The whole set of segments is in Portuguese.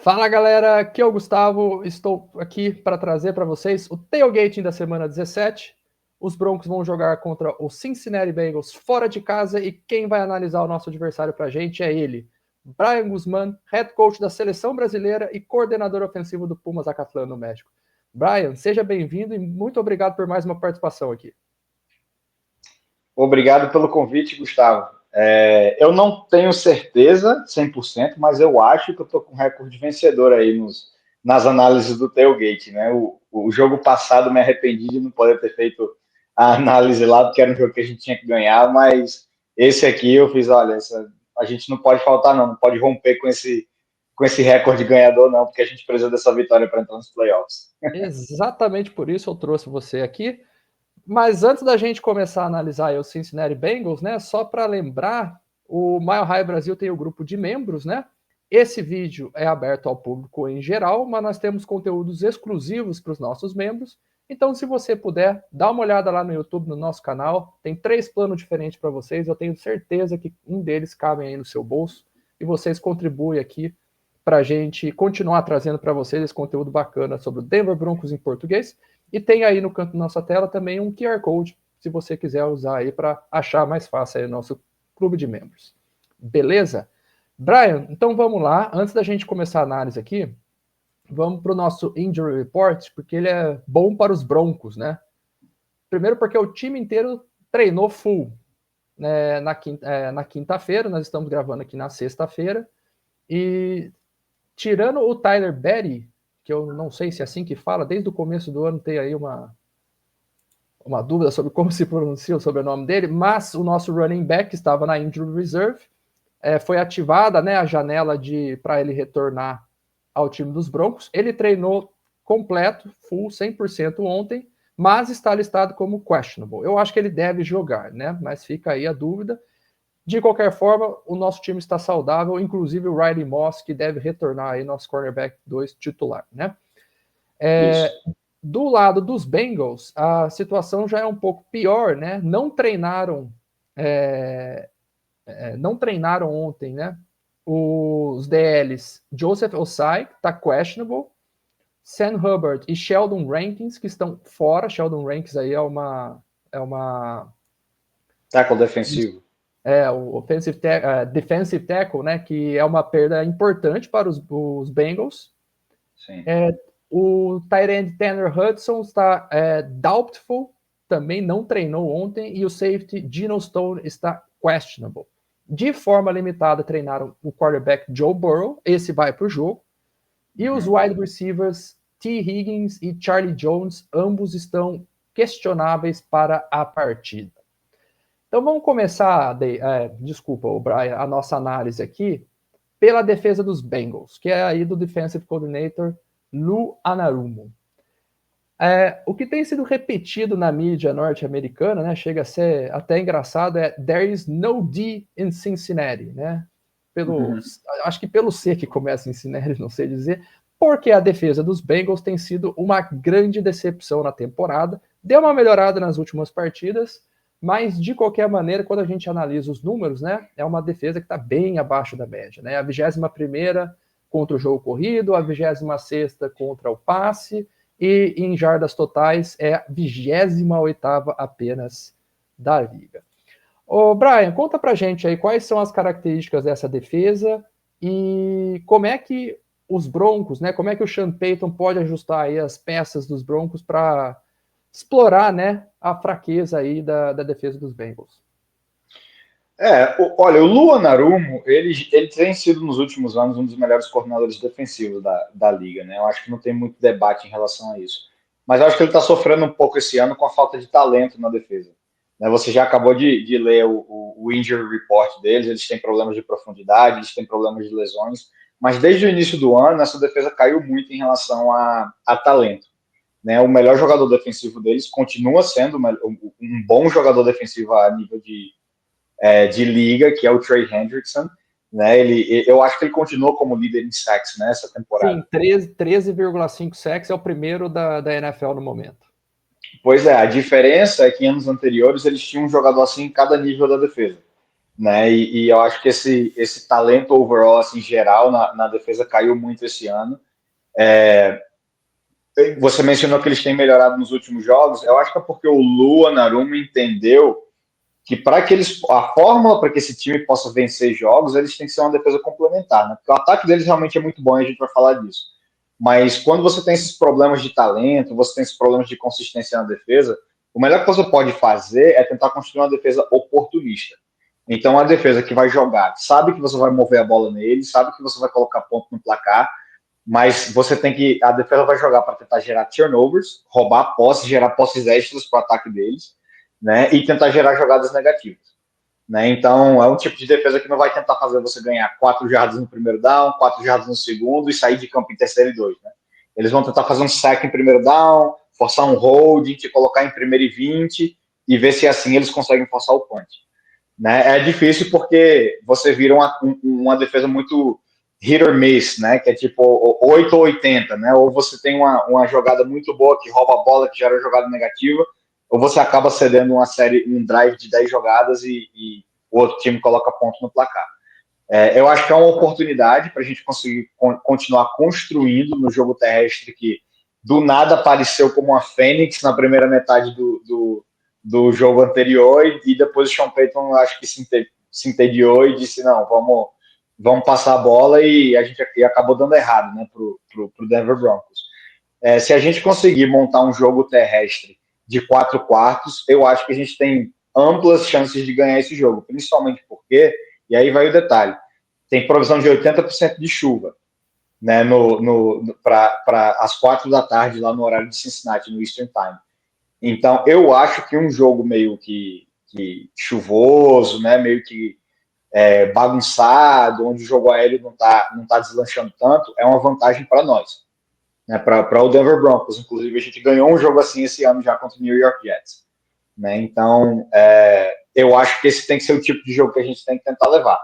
Fala galera, aqui é o Gustavo, estou aqui para trazer para vocês o tailgating da semana 17. Os Broncos vão jogar contra o Cincinnati Bengals fora de casa e quem vai analisar o nosso adversário para a gente é ele, Brian Guzmán, head coach da seleção brasileira e coordenador ofensivo do Pumas Acatlán no México. Brian, seja bem-vindo e muito obrigado por mais uma participação aqui. Obrigado pelo convite, Gustavo. Eu não tenho certeza 100%, mas eu acho que eu estou com um recorde vencedor aí nas análises do tailgate, né? O jogo passado me arrependi de não poder ter feito a análise lá, porque era um jogo que a gente tinha que ganhar, mas esse aqui eu fiz, olha, a gente não pode faltar não pode romper com esse recorde ganhador não, porque a gente precisa dessa vitória para entrar nos playoffs. Exatamente por isso eu trouxe você aqui. Mas antes da gente começar a analisar o Cincinnati Bengals, né, só para lembrar, o Mile High Brasil tem o grupo de membros, né? Esse vídeo é aberto ao público em geral, mas nós temos conteúdos exclusivos para os nossos membros. Então, se você puder, dá uma olhada lá no YouTube, no nosso canal. Tem 3 planos diferentes para vocês. Eu tenho certeza que um deles cabe aí no seu bolso. E vocês contribuem aqui para a gente continuar trazendo para vocês esse conteúdo bacana sobre o Denver Broncos em português. E tem aí no canto da nossa tela também um QR Code, se você quiser usar aí para achar mais fácil aí o nosso clube de membros. Beleza? Brian, então vamos lá. Antes da gente começar a análise aqui, vamos para o nosso Injury Report, porque ele é bom para os Broncos, né? Primeiro porque o time inteiro treinou full, né, na quinta-feira, nós estamos gravando aqui na sexta-feira, e tirando o Tyler Batty, que eu não sei se é assim que fala, desde o começo do ano tem aí uma dúvida sobre como se pronuncia o sobrenome dele, mas o nosso running back estava na injury reserve, foi ativada, né, a janela para ele retornar ao time dos Broncos. Ele treinou completo, full, 100% ontem, mas está listado como questionable. Eu acho que ele deve jogar, né, mas fica aí a dúvida. De qualquer forma, o nosso time está saudável, inclusive o Riley Moss, que deve retornar aí, nosso cornerback 2 titular, né? Do lado dos Bengals, a situação já é um pouco pior, né? Não treinaram ontem, né? Os DLs Joseph Ossai, que está questionable, Sam Hubbard e Sheldon Rankins, que estão fora. Sheldon Rankins aí é uma Tackle defensivo. O defensive tackle, né? Que é uma perda importante para os Bengals. Sim. O tight end Tanner Hudson está doubtful, também não treinou ontem, e o safety Geno Stone está questionable. De forma limitada, treinaram o quarterback Joe Burrow, esse vai para o jogo, e os wide receivers T. Higgins e Charlie Jones, ambos estão questionáveis para a partida. Então vamos começar, Brian, a nossa análise aqui pela defesa dos Bengals, que é aí do Defensive Coordinator Lou Anarumo. O que tem sido repetido na mídia norte-americana, né, chega a ser até engraçado, there is no D in Cincinnati, né? Acho que pelo C que começa em Cincinnati, não sei dizer, porque a defesa dos Bengals tem sido uma grande decepção na temporada, deu uma melhorada nas últimas partidas, mas de qualquer maneira, quando a gente analisa os números, né, é uma defesa que está bem abaixo da média, né? A 21ª contra o jogo corrido, a 26ª contra o passe, e em jardas totais é a 28ª apenas da liga. Ô Brian, conta pra gente aí quais são as características dessa defesa e como é que os Broncos, né, como é que o Sean Payton pode ajustar aí as peças dos Broncos para explorar, né, a fraqueza aí da defesa dos Bengals. Olha, o Lou Anarumo, ele tem sido nos últimos anos um dos melhores coordenadores defensivos da liga, né? Eu acho que não tem muito debate em relação a isso. Mas eu acho que ele está sofrendo um pouco esse ano com a falta de talento na defesa. Né? Você já acabou de ler o injury report deles, eles têm problemas de profundidade, eles têm problemas de lesões, mas desde o início do ano essa defesa caiu muito em relação a talento. Né? O melhor jogador defensivo deles continua sendo um bom jogador defensivo a nível de liga, que é o Trey Hendrickson, né? Eu acho que ele continuou como líder em sacks nessa temporada. Sim, 13,5 sacks é o primeiro da NFL no momento. Pois é, a diferença é que em anos anteriores eles tinham um jogador assim em cada nível da defesa. né? E eu acho que esse talento overall, assim, geral, na defesa caiu muito esse ano. Você mencionou que eles têm melhorado nos últimos jogos. Eu acho que é porque o Lua Naruma entendeu que para que eles a fórmula para que esse time possa vencer jogos, eles têm que ser uma defesa complementar, né? Porque o ataque deles realmente é muito bom e a gente vai falar disso. Mas quando você tem esses problemas de talento, você tem esses problemas de consistência na defesa, o melhor que você pode fazer é tentar construir uma defesa oportunista. Então, a defesa que vai jogar, sabe que você vai mover a bola nele, sabe que você vai colocar ponto no placar, mas você tem que. A defesa vai jogar para tentar gerar turnovers, roubar posse, gerar posses extras para o ataque deles, né? E tentar gerar jogadas negativas. Né? Então, é um tipo de defesa que não vai tentar fazer você ganhar 4 jardas no primeiro down, 4 jardas no segundo e sair de campo em terceiro e 2. Né? Eles vão tentar fazer um sack em primeiro down, forçar um hold, te colocar em primeiro e 20 e ver se assim eles conseguem forçar o punch. Né? É difícil porque você vira uma defesa muito hit or miss, né? Que é tipo 8 ou 80, né? Ou você tem uma jogada muito boa que rouba a bola, que gera jogada negativa, ou você acaba cedendo uma série, um drive de 10 jogadas e o outro time coloca ponto no placar. Eu acho que é uma oportunidade para a gente conseguir continuar construindo no jogo terrestre que do nada apareceu como uma fênix na primeira metade do jogo anterior e depois o Sean Payton acho que se entediou e disse não, vamos passar a bola e a gente acabou dando errado, né, pro Denver Broncos. Se a gente conseguir montar um jogo terrestre de 4 quartos, eu acho que a gente tem amplas chances de ganhar esse jogo, principalmente porque, e aí vai o detalhe, tem provisão de 80% de chuva, né, para as 4 da tarde lá no horário de Cincinnati, no Eastern Time. Então, eu acho que um jogo meio que chuvoso, né, meio que bagunçado, onde o jogo aéreo não tá deslanchando tanto, é uma vantagem para nós, né, para o Denver Broncos. Inclusive, a gente ganhou um jogo assim esse ano já contra o New York Jets. Né? Então, eu acho que esse tem que ser o tipo de jogo que a gente tem que tentar levar.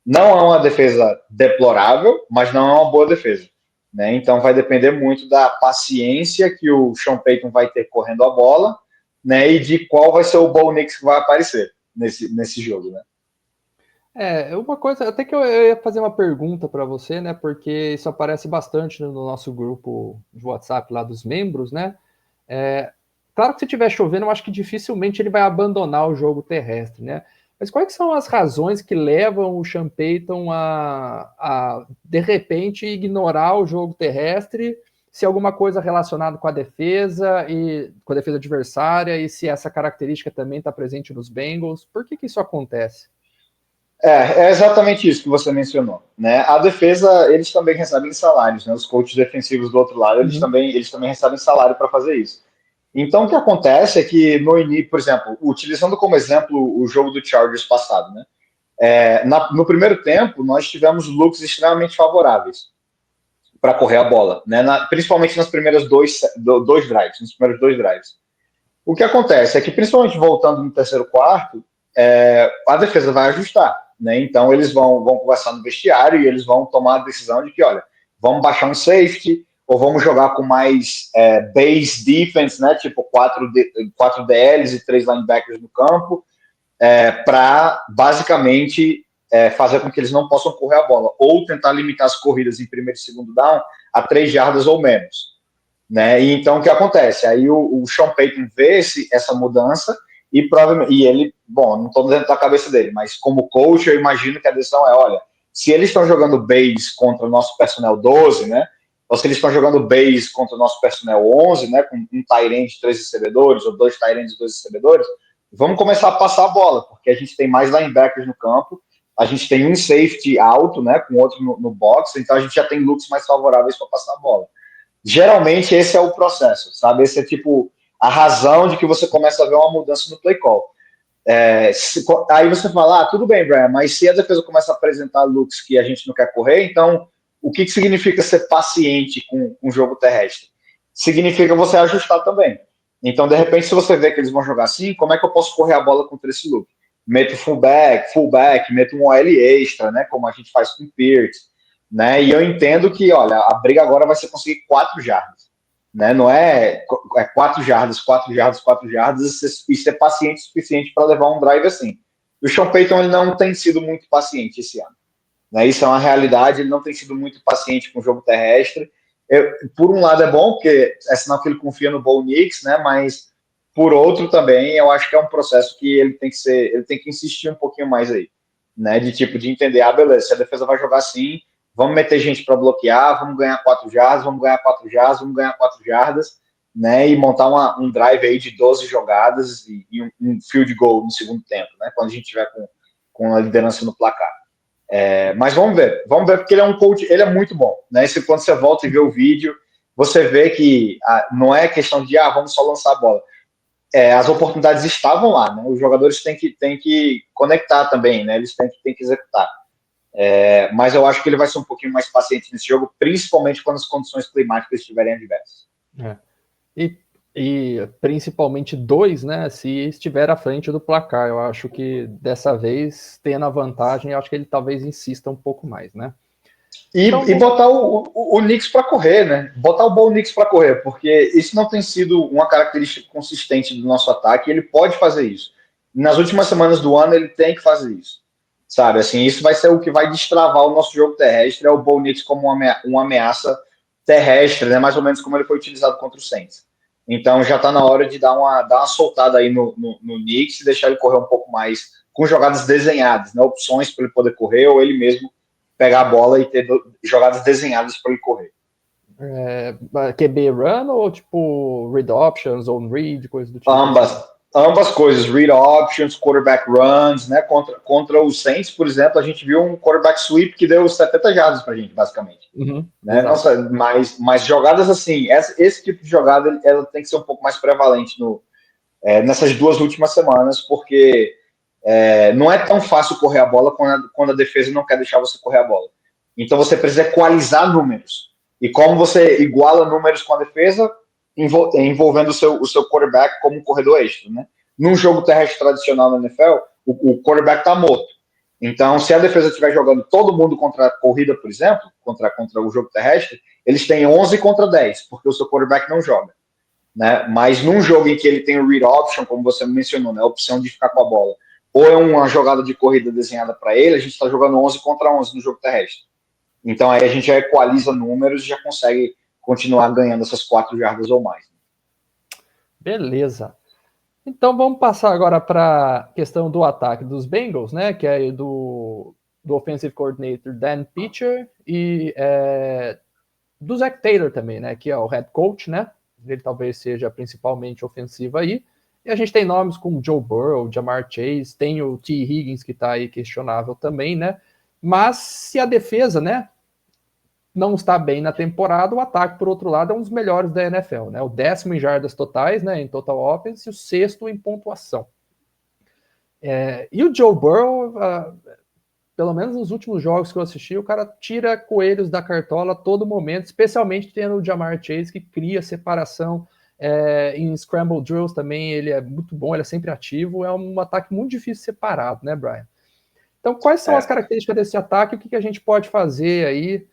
Não é uma defesa deplorável, mas não é uma boa defesa. Né? Então, vai depender muito da paciência que o Sean Payton vai ter correndo a bola, né? E de qual vai ser o Bo Nix que vai aparecer nesse jogo. Né? Uma coisa, até que eu ia fazer uma pergunta para você, né? Porque isso aparece bastante no nosso grupo de WhatsApp lá dos membros, né? Claro que se estiver chovendo, eu acho que dificilmente ele vai abandonar o jogo terrestre, né? Mas quais são as razões que levam o Sean Payton a de repente, ignorar o jogo terrestre, se alguma coisa relacionada com a defesa e com a defesa adversária, e se essa característica também está presente nos Bengals? Por que isso acontece? É exatamente isso que você mencionou. Né? A defesa, eles também recebem salários, né? Os coaches defensivos do outro lado, eles também recebem salário para fazer isso. Então, o que acontece é que, no início, por exemplo, utilizando como exemplo o jogo do Chargers passado, né? No primeiro tempo, nós tivemos looks extremamente favoráveis para correr a bola, né? Principalmente nas primeiras dois drives, nos primeiros 2 drives. O que acontece é que, principalmente voltando no terceiro quarto, a defesa vai ajustar, né? Então, eles vão conversar no vestiário e eles vão tomar a decisão de que, olha, vamos baixar um safety, ou vamos jogar com mais base defense, né? Tipo 4 DLs e 3 linebackers no campo, para basicamente fazer com que eles não possam correr a bola, ou tentar limitar as corridas em primeiro e segundo down a 3 jardas ou menos. Né? E então o que acontece? Aí o Sean Payton vê essa mudança e provavelmente, e ele, bom, não estou dentro da cabeça dele, mas como coach eu imagino que a decisão é, olha, se eles estão jogando base contra o nosso personnel 12, né? Ou se eles estão jogando base contra o nosso personnel 11, né? Com um tight end de 3 recebedores, ou 2 tight ends de 2 recebedores, vamos começar a passar a bola, porque a gente tem mais linebackers no campo, a gente tem um safety alto, né? Com outro no box, então a gente já tem looks mais favoráveis para passar a bola. Geralmente esse é o processo, sabe? Esse é tipo a razão de que você começa a ver uma mudança no play call. Aí você fala, tudo bem, Brian, mas se a defesa começa a apresentar looks que a gente não quer correr, então o que significa ser paciente com o jogo terrestre? Significa você ajustar também. Então, de repente, se você vê que eles vão jogar assim, como é que eu posso correr a bola contra esse look? Meto fullback, meto um OL extra, né? Como a gente faz com o Pierce, né? E eu entendo que, olha, a briga agora vai ser conseguir 4 jardas, né? Não é 4 jardas, 4 jardas, 4 jardas e ser paciente o suficiente para levar um drive assim. O Sean Payton ele não tem sido muito paciente esse ano. Né? Isso é uma realidade, ele não tem sido muito paciente com o jogo terrestre. Por um lado é bom, porque é sinal que ele confia no Bo Nix, né? Mas por outro também, eu acho que é um processo que ele tem que insistir um pouquinho mais aí, né? De tipo, de entender, beleza, se a defesa vai jogar assim, vamos meter gente para bloquear, vamos ganhar 4 jardas, vamos ganhar 4 jardas, vamos ganhar 4 jardas, né? E montar um drive aí de 12 jogadas e um field goal no segundo tempo, né? Quando a gente tiver com a liderança no placar. Mas vamos ver, porque ele é um coach, ele é muito bom, né? Quando você volta e vê o vídeo, você vê que não é questão de vamos só lançar a bola. As oportunidades estavam lá, né? Os jogadores têm que conectar também, né? Eles têm que executar. Mas eu acho que ele vai ser um pouquinho mais paciente nesse jogo, principalmente quando as condições climáticas estiverem adversas. E principalmente 2, né? Se estiver à frente do placar, eu acho que dessa vez, tendo a vantagem, eu acho que ele talvez insista um pouco mais, né? E botar o Knicks para correr, né? Botar o Bo Nix para correr, porque isso não tem sido uma característica consistente do nosso ataque. Ele pode fazer isso. Nas últimas semanas do ano, ele tem que fazer isso. Sabe, assim, isso vai ser o que vai destravar o nosso jogo terrestre, é o Bo Nix como uma ameaça terrestre, né? Mais ou menos como ele foi utilizado contra o Saints. Então já está na hora de dar uma soltada aí no Knicks e deixar ele correr um pouco mais com jogadas desenhadas, né? Opções para ele poder correr ou ele mesmo pegar a bola e ter jogadas desenhadas para ele correr. QB run ou tipo read options, zone read, coisa do tipo? Ambas coisas, read options, quarterback runs, né? Contra os Saints, por exemplo, a gente viu um quarterback sweep que deu 70 jardas pra gente, basicamente. Né? Nossa, mas jogadas assim, esse tipo de jogada ela tem que ser um pouco mais prevalente nessas 2 últimas semanas, porque não é tão fácil correr a bola quando a defesa não quer deixar você correr a bola. Então você precisa equalizar números. E como você iguala números com a defesa, envolvendo o seu quarterback como um corredor extra, né? Num jogo terrestre tradicional na NFL, o quarterback está morto. Então, se a defesa estiver jogando todo mundo contra a corrida, por exemplo, contra o jogo terrestre, eles têm 11 contra 10, porque o seu quarterback não joga. Né? Mas num jogo em que ele tem o read option, como você mencionou, né? A opção de ficar com a bola, ou é uma jogada de corrida desenhada para ele, a gente está jogando 11 contra 11 no jogo terrestre. Então, aí a gente já equaliza números e já consegue continuar ganhando essas 4 jardas ou mais. Beleza. Então vamos passar agora para a questão do ataque dos Bengals, né? Que é do Offensive Coordinator Dan Pitcher e do Zach Taylor também, né? Que é o head coach, né? Ele talvez seja principalmente ofensivo aí. E a gente tem nomes como Joe Burrow, Ja'Marr Chase, tem o T. Higgins que está aí questionável também, né? Mas se a defesa, né, não está bem na temporada, o ataque, por outro lado, é um dos melhores da NFL, né? O 10º em jardas totais, né, em total offense, e o 6º em pontuação. E o Joe Burrow, pelo menos nos últimos jogos que eu assisti, o cara tira coelhos da cartola a todo momento, especialmente tendo o Ja'Marr Chase, que cria separação em scramble drills também, ele é muito bom, ele é sempre ativo, é um ataque muito difícil separado, né, Brian? Então, quais são as características desse ataque, o que a gente pode fazer aí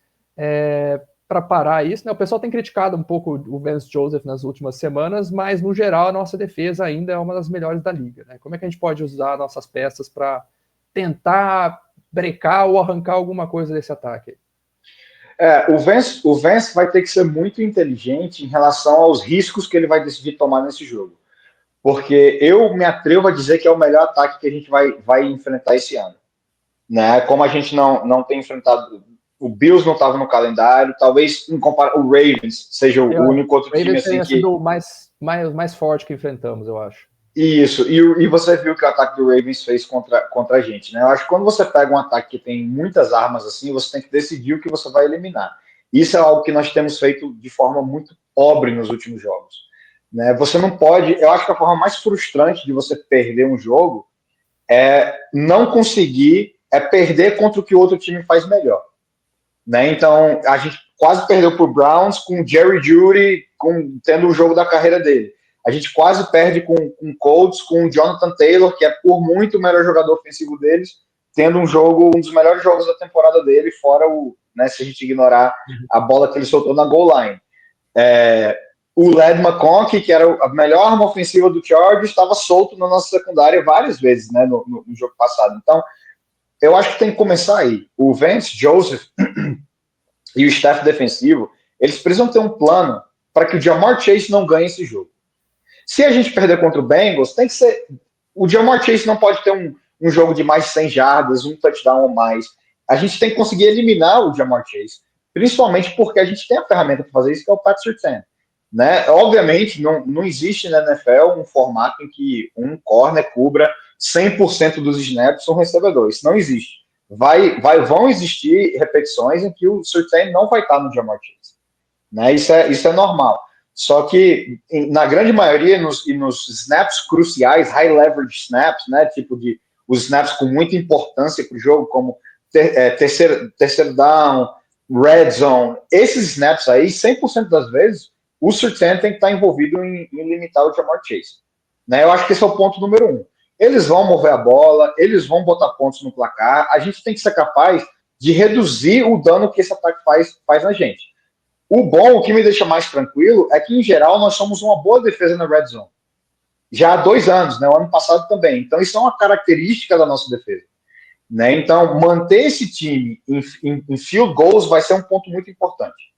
para parar isso, né? O pessoal tem criticado um pouco o Vance Joseph nas últimas semanas, mas no geral a nossa defesa ainda é uma das melhores da liga, né? Como é que a gente pode usar nossas peças para tentar brecar ou arrancar alguma coisa desse ataque? O Vance vai ter que ser muito inteligente em relação aos riscos que ele vai decidir tomar nesse jogo, porque eu me atrevo a dizer que é o melhor ataque que a gente vai enfrentar esse ano, né? Como a gente não tem enfrentado, o Bills não estava no calendário, talvez o Ravens seja o único outro time assim que sido o mais forte que enfrentamos, eu acho. Isso, e você viu que o ataque do Ravens fez contra a gente, né? Eu acho que quando você pega um ataque que tem muitas armas assim, você tem que decidir o que você vai eliminar. Isso é algo que nós temos feito de forma muito pobre nos últimos jogos, né? Você não pode, eu acho que a forma mais frustrante de você perder um jogo é não conseguir, perder contra o que o outro time faz melhor, né? Então, a gente quase perdeu por Browns com o Jerry Jeudy tendo o jogo da carreira dele. A gente quase perde com Colts, com o Jonathan Taylor, que é por muito o melhor jogador ofensivo deles, tendo um dos melhores jogos da temporada dele, fora se a gente ignorar a bola que ele soltou na goal line. o Led McConkey, que era a melhor arma ofensiva do Chargers, estava solto na nossa secundária várias vezes, né, no jogo passado. Então, eu acho que tem que começar aí. O Vance Joseph e o staff defensivo, eles precisam ter um plano para que o Ja'Marr Chase não ganhe esse jogo. Se a gente perder contra o Bengals, tem que ser... O Ja'Marr Chase não pode ter um jogo de mais de 100 jardas, um touchdown ou mais. A gente tem que conseguir eliminar o Ja'Marr Chase, principalmente porque a gente tem a ferramenta para fazer isso, que é o Pat Surtain. Né? Obviamente, não existe na NFL um formato em que um corner cubra 100% dos snaps um recebedor. Isso não existe. Vão existir repetições em que o Surtain não vai estar no Ja'Marr Chase. Né? Isso é normal. Só que, na grande maioria, nos snaps cruciais, high leverage snaps, né? Tipo os snaps com muita importância para o jogo, como terceiro down, red zone, esses snaps aí, 100% das vezes, o Surtain tem que estar envolvido em limitar o Ja'Marr Chase. Né? Eu acho que esse é o ponto número 1. Eles vão mover a bola, eles vão botar pontos no placar, a gente tem que ser capaz de reduzir o dano que esse ataque faz na gente. O que me deixa mais tranquilo, é que, em geral, nós somos uma boa defesa na red zone. Já há 2 anos, né? O ano passado também. Então, isso é uma característica da nossa defesa. Né? Então, manter esse time em field goals vai ser um ponto muito importante.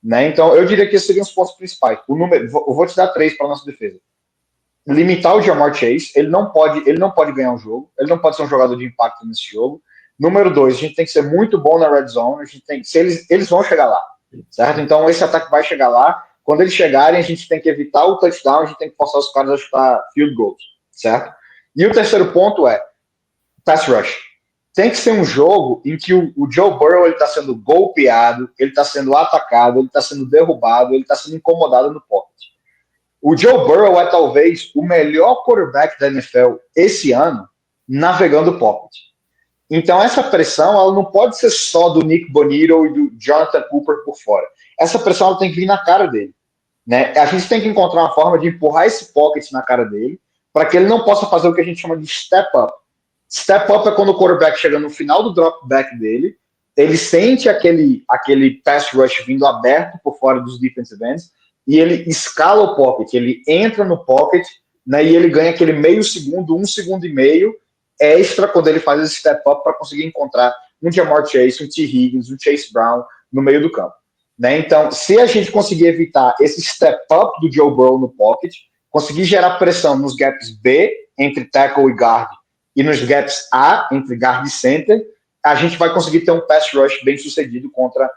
Né? Então, eu diria que esses seriam os pontos principais. Eu vou te dar 3 para a nossa defesa. Limitar o Ja'Marr Chase, ele não pode ganhar um jogo, ele não pode ser um jogador de impacto nesse jogo. Número 2, a gente tem que ser muito bom na red zone, a gente tem que, eles vão chegar lá, certo? Então, esse ataque vai chegar lá. Quando eles chegarem, a gente tem que evitar o touchdown, a gente tem que forçar os caras a chutar field goals, certo? E o terceiro ponto é pass rush. Tem que ser um jogo em que o Joe Burrow está sendo golpeado, ele está sendo atacado, ele está sendo derrubado, ele está sendo incomodado no pocket. O Joe Burrow é talvez o melhor quarterback da NFL esse ano navegando o pocket. Então essa pressão ela não pode ser só do Nick Bonito e do Jonathan Cooper por fora. Essa pressão ela tem que vir na cara dele. Né? A gente tem que encontrar uma forma de empurrar esse pocket na cara dele para que ele não possa fazer o que a gente chama de step up. Step up é quando o quarterback chega no final do drop back dele, ele sente aquele pass rush vindo aberto por fora dos defensive ends e ele escala o pocket, ele entra no pocket, né, e ele ganha aquele meio segundo, 1 segundo e meio extra quando ele faz esse step up para conseguir encontrar um Ja'Marr Chase, um T. Higgins, um Chase Brown no meio do campo. Né? Então, se a gente conseguir evitar esse step up do Joe Burrow no pocket, conseguir gerar pressão nos gaps B, entre tackle e guard, e nos gaps A, entre guard e center, a gente vai conseguir ter um pass rush bem sucedido contra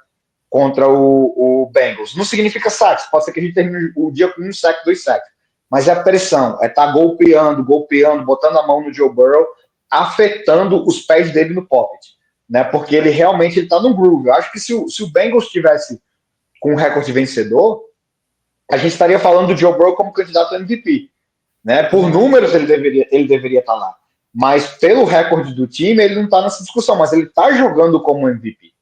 o Bengals. Não significa sacks, pode ser que a gente termine o dia com 1 sack, 2 sacks, mas é a pressão, é estar golpeando, botando a mão no Joe Burrow, afetando os pés dele no pocket, né? Porque ele realmente está no groove. Eu acho que se o Bengals tivesse com um recorde vencedor, a gente estaria falando do Joe Burrow como candidato a MVP, né? Por números ele deveria estar lá, mas pelo recorde do time ele não está nessa discussão, mas ele está jogando como MVP,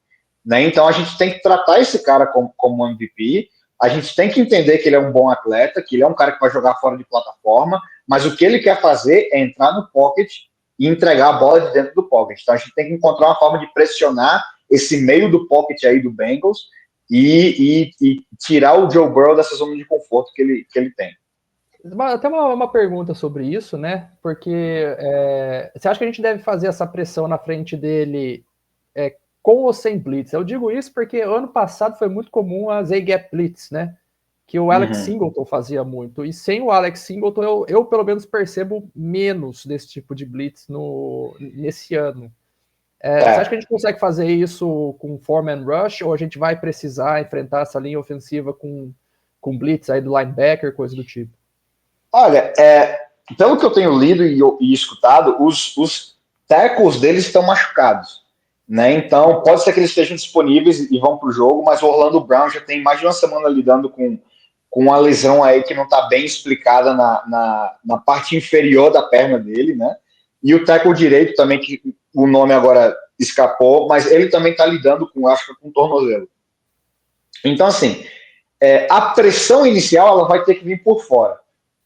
né? Então a gente tem que tratar esse cara como MVP. A gente tem que entender que ele é um bom atleta, que ele é um cara que vai jogar fora de plataforma, mas o que ele quer fazer é entrar no pocket e entregar a bola de dentro do pocket. Então a gente tem que encontrar uma forma de pressionar esse meio do pocket aí do Bengals e tirar o Joe Burrow dessa zona de conforto que ele tem. Até uma pergunta sobre isso, né? Porque você acha que a gente deve fazer essa pressão na frente dele com ou sem blitz? Eu digo isso porque ano passado foi muito comum as A-gap blitz, né? Que o Alex Singleton fazia muito. E sem o Alex Singleton, eu pelo menos percebo menos desse tipo de blitz nesse ano. Você acha que a gente consegue fazer isso com four-man rush ou a gente vai precisar enfrentar essa linha ofensiva com blitz aí do linebacker, coisa do tipo? Olha, pelo que eu tenho lido e escutado, os tackles deles estão machucados. Né? Então, pode ser que eles estejam disponíveis e vão para o jogo, mas o Orlando Brown já tem mais de uma semana lidando com uma lesão aí que não está bem explicada na parte inferior da perna dele, né? E o tackle direito também, que o nome agora escapou, mas ele também está lidando acho que com tornozelo. Então, assim, a pressão inicial ela vai ter que vir por fora.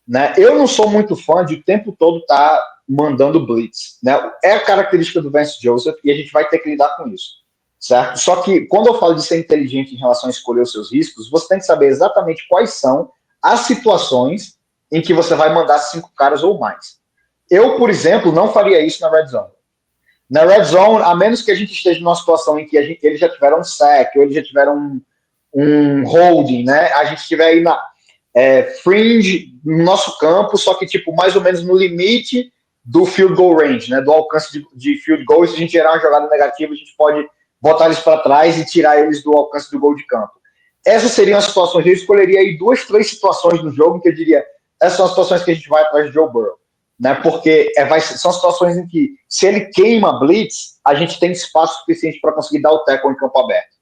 Né? Eu não sou muito fã de o tempo todo estar mandando blitz. Né? É a característica do Vance Joseph e a gente vai ter que lidar com isso. Certo? Só que quando eu falo de ser inteligente em relação a escolher os seus riscos, você tem que saber exatamente quais são as situações em que você vai mandar 5 caras ou mais. Eu, por exemplo, não faria isso na Red Zone. Na Red Zone, a menos que a gente esteja numa situação em que eles já tiveram um sack, ou eles já tiveram um holding, né? A gente estiver aí na fringe no nosso campo, só que tipo mais ou menos no limite do field goal range, né? Do alcance de field goal. E se a gente gerar uma jogada negativa, a gente pode botar eles para trás e tirar eles do alcance do gol de campo. Essas seriam as situações. Eu escolheria aí 2, 3 situações no jogo que eu diria, essas são as situações que a gente vai atrás de Joe Burrow, né? Porque são situações em que, se ele queima a blitz, a gente tem espaço suficiente para conseguir dar o tackle em campo aberto,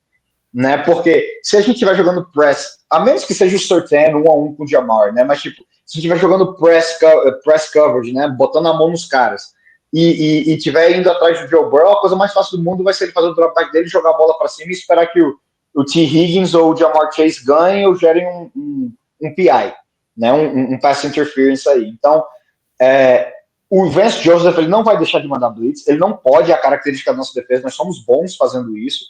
né? Porque se a gente estiver jogando press, a menos que seja o Surtain 1-1 com o Jamar, né? Mas tipo, se a gente estiver jogando press coverage, né? Botando a mão nos caras e estiver indo atrás do Joe Burrow, a coisa mais fácil do mundo vai ser ele fazer o drop back dele, jogar a bola para cima e esperar que o T. Higgins ou o Jamar Chase ganhem ou gerem um PI, né? Um pass interference aí. Então, o Vance Joseph ele não vai deixar de mandar blitz, ele não pode, é a característica da nossa defesa, nós somos bons fazendo isso,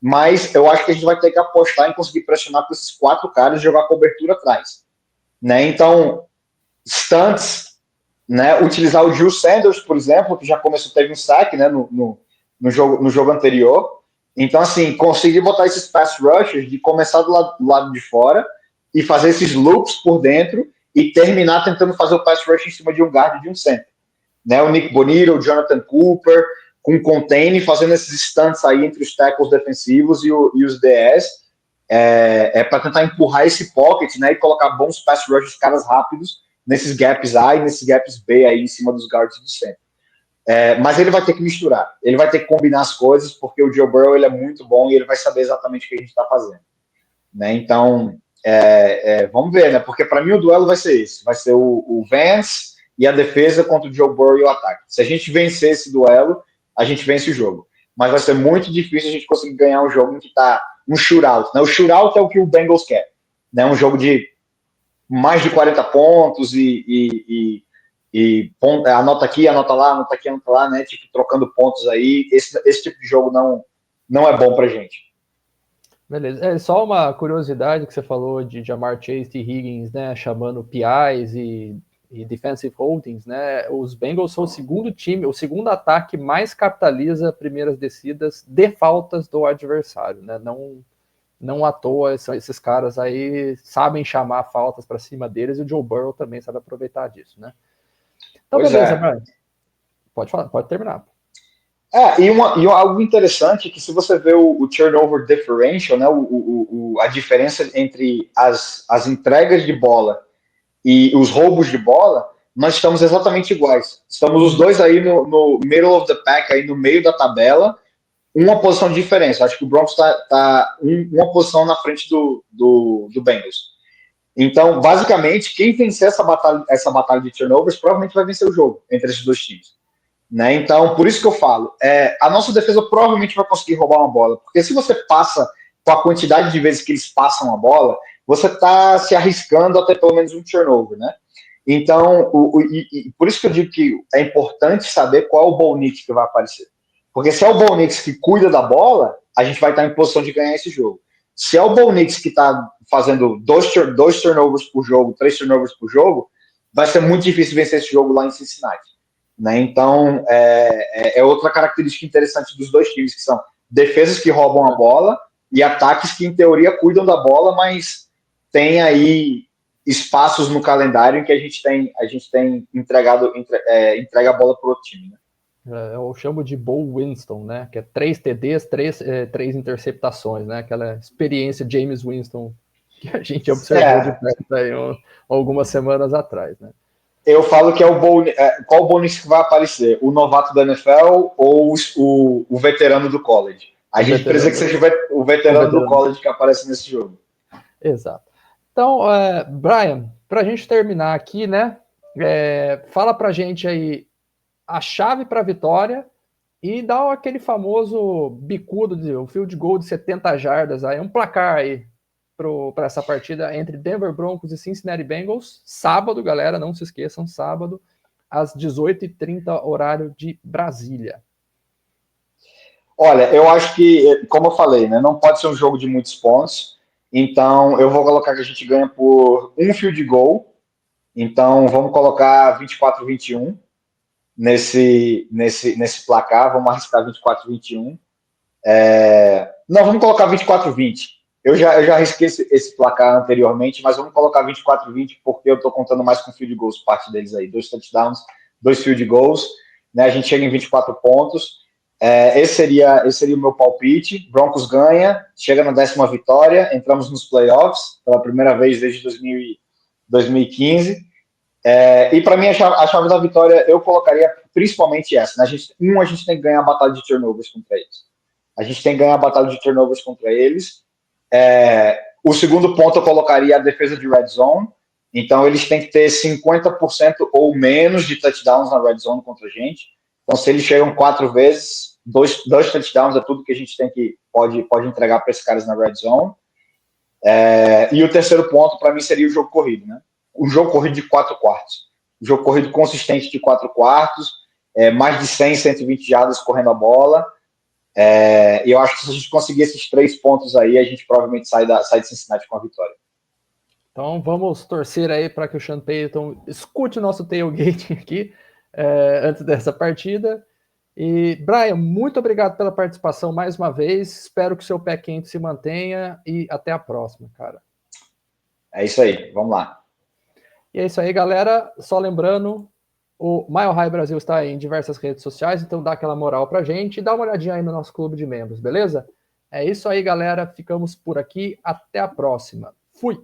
mas eu acho que a gente vai ter que apostar em conseguir pressionar com esses 4 caras e jogar cobertura atrás, né? Então, stunts, né? Utilizar o Jules Sanders, por exemplo, que já teve um sack, né? no jogo anterior. Então, assim, conseguir botar esses pass rushers de começar do lado de fora e fazer esses loops por dentro e terminar tentando fazer o pass rush em cima de um guard e de um center, né? O Nick Bonito, o Jonathan Cooper, com contain, fazendo esses stunts aí entre os tackles defensivos e os DS, para tentar empurrar esse pocket, né? E colocar bons pass rushes, caras rápidos, nesses gaps A e nesses gaps B aí em cima dos guards do center. Mas ele vai ter que misturar, ele vai ter que combinar as coisas, porque o Joe Burrow ele é muito bom e ele vai saber exatamente o que a gente está fazendo, né? Então, vamos ver, né? Porque para mim o duelo vai ser esse, vai ser o Vance e a defesa contra o Joe Burrow e o ataque. Se a gente vencer esse duelo, a gente vence o jogo. Mas vai ser muito difícil a gente conseguir ganhar um jogo em que está um shootout, né? O shootout é o que o Bengals quer, né? Um jogo de mais de 40 pontos e anota aqui, anota lá, anota aqui, anota lá, né? Tipo, trocando pontos aí. Esse tipo de jogo não é bom pra gente. Beleza. Só uma curiosidade que você falou de Jamar Chase e Higgins, né? Chamando PIs e defensive holdings, né? Os Bengals são o segundo time, o segundo ataque mais capitaliza primeiras descidas de faltas do adversário, né? Não à toa esses caras aí sabem chamar faltas para cima deles e o Joe Burrow também sabe aproveitar disso, né? Então, pois beleza, Brian. Pode falar, pode terminar. E algo interessante é que se você vê o turnover differential, né, a diferença entre as entregas de bola e os roubos de bola, nós estamos exatamente iguais. Estamos os dois aí no middle of the pack, aí no meio da tabela, uma posição de diferença. Acho que o Broncos está uma posição na frente do Bengals. Então, basicamente, quem vencer essa batalha de turnovers provavelmente vai vencer o jogo entre esses dois times, né? Então, por isso que eu falo, a nossa defesa provavelmente vai conseguir roubar uma bola, porque se você passa com a quantidade de vezes que eles passam a bola, você está se arriscando até pelo menos um turnover, né? Então, por isso que eu digo que é importante saber qual é o Bo Nix que vai aparecer. Porque se é o Bo Nix que cuida da bola, a gente vai estar em posição de ganhar esse jogo. Se é o Bo Nix que está fazendo dois turnovers por jogo, 3 turnovers por jogo, vai ser muito difícil vencer esse jogo lá em Cincinnati, né? Então, é outra característica interessante dos dois times, que são defesas que roubam a bola e ataques que, em teoria, cuidam da bola, mas tem aí espaços no calendário em que a gente tem entrega a bola para o outro time, né? Eu chamo de Bo Winston, né? Que é 3 TDs, 3 interceptações, né? Aquela experiência James Winston que a gente observou de perto aí algumas semanas atrás, né? Eu falo que qual o bonus que vai aparecer? O novato da NFL ou o veterano do college? A gente precisa que seja o veterano do college que aparece nesse jogo. Exato. Então, Brian, para a gente terminar aqui, né? Fala para a gente aí a chave para a vitória e dá aquele famoso bicudo, o field goal de 70 jardas, aí, um placar aí para essa partida entre Denver Broncos e Cincinnati Bengals, sábado, galera, não se esqueçam, sábado, às 18h30, horário de Brasília. Olha, eu acho que, como eu falei, né, não pode ser um jogo de muitos pontos, Então, eu vou colocar que a gente ganha por um field goal. Então, vamos colocar 24-21 nesse placar. Vamos arriscar 24-21. Não, vamos colocar 24-20. Eu já arrisquei esse placar anteriormente, mas vamos colocar 24-20 porque eu estou contando mais com field goals, parte deles aí. 2 touchdowns, 2 field goals. Né, a gente chega em 24 pontos. Esse seria o meu palpite. Broncos ganha, chega na 10ª vitória, entramos nos playoffs pela primeira vez desde 2015. E para mim, a chave da vitória eu colocaria principalmente essa. Né? A gente tem que ganhar a batalha de turnovers contra eles. A gente tem que ganhar a batalha de turnovers contra eles. O segundo ponto eu colocaria a defesa de red zone. Então, eles têm que ter 50% ou menos de touchdowns na red zone contra a gente. Então, se eles chegam 4 vezes, dois touchdowns é tudo que a gente tem que pode entregar para esses caras na red zone. E o terceiro ponto, para mim, seria o jogo corrido, né? O jogo corrido de 4 quartos. O jogo corrido consistente de 4 quartos, mais de 100, 120 jardas correndo a bola. E eu acho que se a gente conseguir esses 3 pontos aí, a gente provavelmente sai de Cincinnati com a vitória. Então vamos torcer aí para que o Sean Payton escute o nosso tailgate aqui antes dessa partida. E, Brian, muito obrigado pela participação mais uma vez. Espero que o seu pé quente se mantenha e até a próxima, cara. É isso aí, vamos lá. E é isso aí, galera. Só lembrando, o Mile High Brasil está em diversas redes sociais, então dá aquela moral pra gente e dá uma olhadinha aí no nosso clube de membros, beleza? É isso aí, galera. Ficamos por aqui. Até a próxima. Fui!